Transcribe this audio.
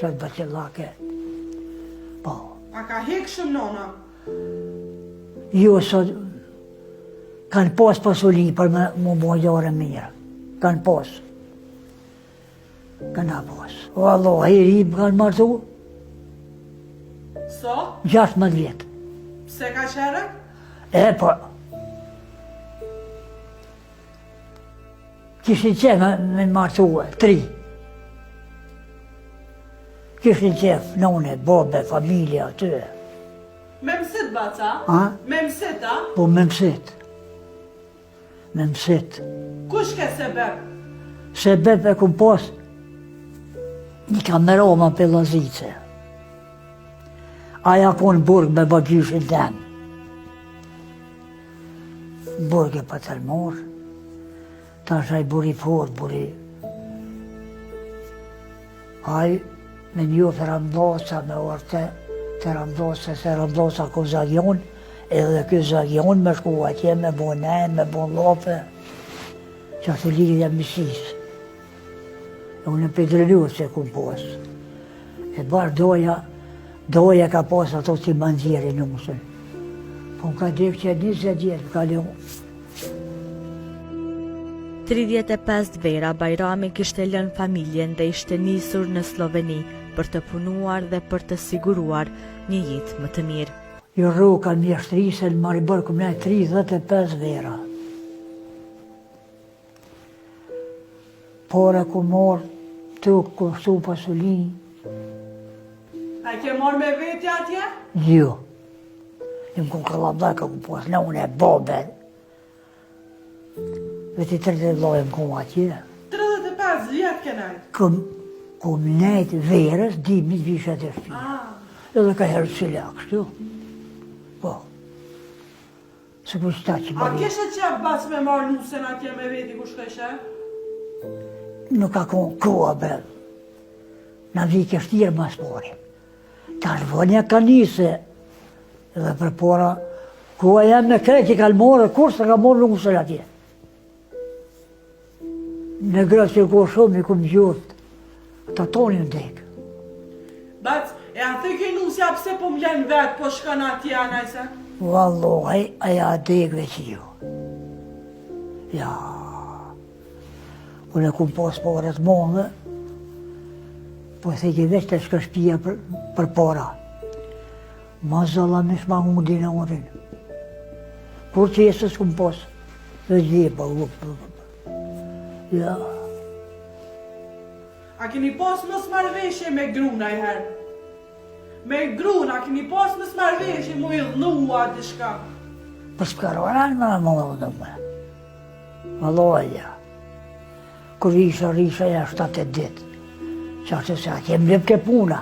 Qëtë bacillake. Po. A ka hek shumë nona? Jo, sot kanë pas pasuli për më bojore mirë. Kanë pas. Kanë pas. O Allah, heri më kanë martu So? 16 vjetë. Pse ka qere? Po. Kishin qef me martu 3. Kishin qef none, babe, familja, aty. Me mësit, baca? A? Me mësit, a? Po me mësit. Me mësit. Kush ke sebeb? Sebeb e kum pas një kameroma për Lazice. Aja konë burg me bagjyshin tem. Burg e për tërmor. Ta shaj buri fort, buri. Aj me një të Ramdosa me orte, të Ramdosa, se Ramdosa ku Zagion, edhe kjo Zagion me shku atje, me bo nejnë, me bo lope, që ashtë lidhja mësis. E unë e pedrelur se ku pos. E barë doja ka pos ato si manzjeri nusën. Po më ka dek që 20 jetë, ka leon. 35 vera, Bajrami kishte lënë familjen dhe ishte nisur në Sloveni për të punuar dhe për të siguruar një jetë më të mirë. Jo roka në mjeshtrisë në Maribor këmë ne 35 vera. Pore ku morë, të kështu pasulin. A ke marrë me veti atje? Jo. Në më kënë kalabdaka ku pas, në unë e bobe. Veti 30 lojë më kënë atje. 35 vjetë ke najtë? Këmë nejtë verës, dimit vishet e shpi. Edhe ka herë cila, kështu. Po. Se ku qëta që A bari. keshe qef bas me marrë nusen atje me veti ku shkeshe? Nuk ka konë koha bre. Në vike shtirë mas pori. Ta shvonja ka njëse. Edhe për pora, koha jam me krejt i kalmore, kur se ka morë nusën atje. Në grësë që ko shumë i kumë gjurët. Ta toni në dekë. Bac, e a thë ke nusja pse po m'len vetë, po shkën atje anajse? Wallahi, aja dekë veç jo. Ja. Unë e kumë pas pare të mondë, po theke veç të shka shpia për para. Ma zalla me shma mundi në orin. Kur që jesës kumë pas, dhe gjepa, ja. A keni pas mës marveshje me gruna i herë? Me gruna, a keni pas mës marveshje mu i dhnua të shka? Për shkaroran me më dhe me. Valoja. Kër risha ja 7 ditë. Që ashtë se a kem lep ke puna.